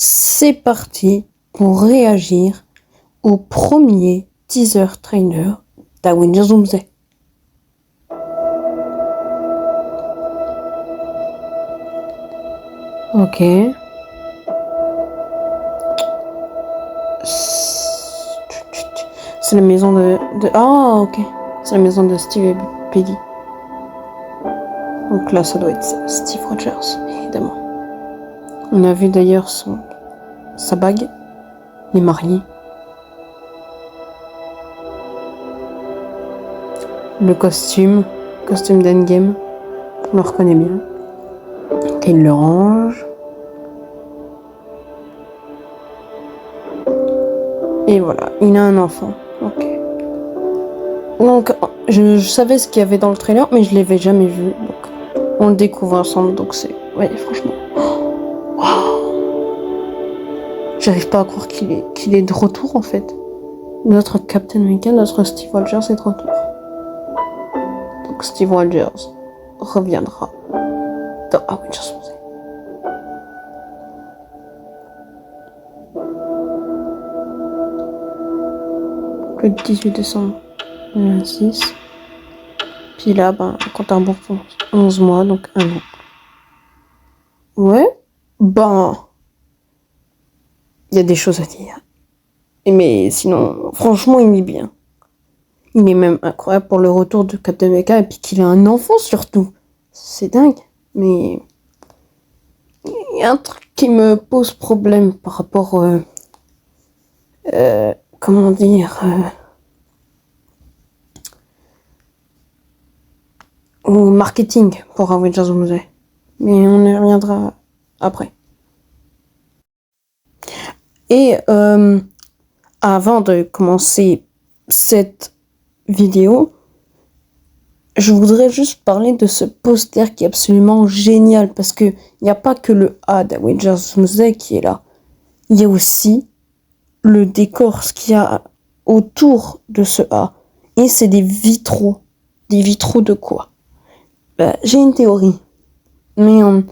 c'est parti pour réagir au premier teaser trailer d'Avengers Doomsday. Ok. C'est la maison de... Ah, ok. C'est la maison de Steve et Peggy. Donc là, ça doit être Steve Rogers, évidemment. On a vu d'ailleurs sa bague. Il est marié. Le costume d'Endgame. On le reconnaît bien. Ok, il le range. Et voilà, il a un enfant. Ok. Donc, je savais ce qu'il y avait dans le trailer, mais je l'avais jamais vu. Donc, on le découvre ensemble. Donc, c'est... Ouais, franchement. J'arrive pas à croire qu'il est de retour, en fait. Notre Captain America, notre Steve Rogers est de retour. Donc, Steve Rogers reviendra dans Avengers Doomsday. Le 18 décembre 2026. Puis là, compte à rebours pour 11 mois, donc 1 an. Ouais, il y a des choses à dire. Mais sinon, franchement, il est bien. Il est même incroyable pour le retour de Captain America et puis qu'il a un enfant surtout. C'est dingue. Mais il y a un truc qui me pose problème par rapport... comment dire... au marketing pour Avengers Doomsday. Mais on y reviendra après. Et avant de commencer cette vidéo, je voudrais juste parler de ce poster qui est absolument génial parce que il n'y a pas que le A d'Avengers Doomsday qui est là. Il y a aussi le décor, ce qu'il y a autour de ce A. Et c'est des vitraux. Des vitraux de quoi ? J'ai une théorie. Mais on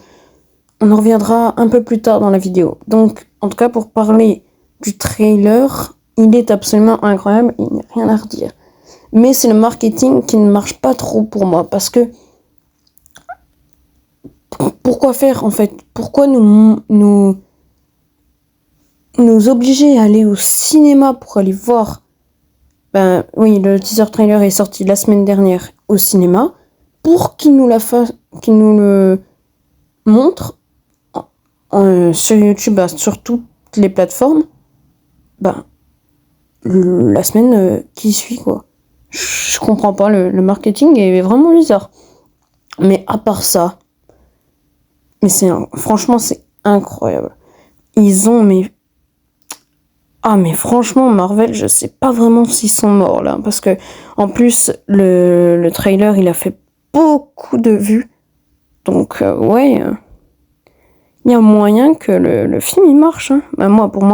en reviendra un peu plus tard dans la vidéo. Donc, en tout cas, pour parler du trailer, il est absolument incroyable, il n'y a rien à redire. Mais c'est le marketing qui ne marche pas trop pour moi, parce que pourquoi faire en fait ? Pourquoi nous obliger à aller au cinéma pour aller voir ? Oui, le teaser trailer est sorti la semaine dernière au cinéma, pour qu'il nous le montre sur YouTube, sur toutes les plateformes, la semaine qui suit, quoi. Je comprends pas, le marketing est vraiment bizarre. Mais à part ça, franchement, c'est incroyable. Ils ont, mais franchement, Marvel, je sais pas vraiment s'ils sont morts, là. Parce que, en plus, le trailer, il a fait beaucoup de vues. Donc, ouais... il y a moyen que le film il marche. Hein. Pour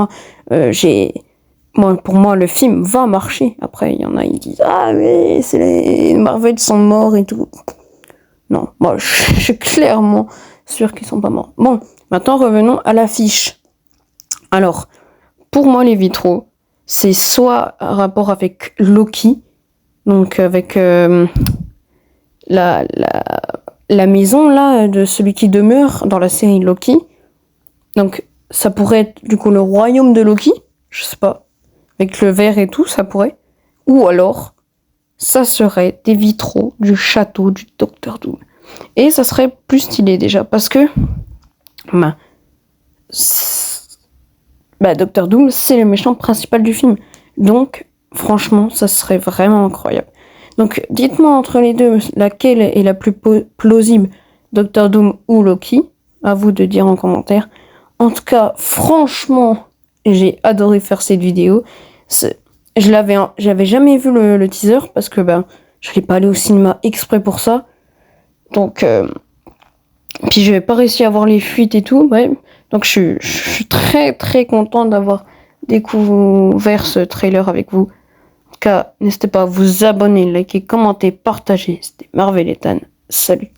moi, le film va marcher. Après, il y en a, ils disent mais c'est les Marvel sont morts et tout. Non, moi, je suis clairement sûr qu'ils sont pas morts. Bon, maintenant revenons à l'affiche. Alors, pour moi, les vitraux, c'est soit un rapport avec Loki, donc avec la maison là de celui qui demeure dans la série Loki. Donc ça pourrait être du coup le royaume de Loki, je sais pas, avec le verre et tout, ça pourrait. Ou alors ça serait des vitraux du château du Docteur Doom. Et ça serait plus stylé déjà parce que Docteur Doom c'est le méchant principal du film. Donc franchement ça serait vraiment incroyable. Donc, dites-moi entre les deux, laquelle est la plus plausible, Docteur Doom ou Loki ? À vous de dire en commentaire. En tout cas, franchement, j'ai adoré faire cette vidéo. J'avais jamais vu le teaser parce que je n'allais pas aller au cinéma exprès pour ça. Donc, puis je n'avais pas réussi à voir les fuites et tout. Ouais. Donc, je suis très très content d'avoir découvert ce trailer avec vous. N'hésitez pas à vous abonner, liker, commenter, partager. C'était Marvel Ethan. Salut.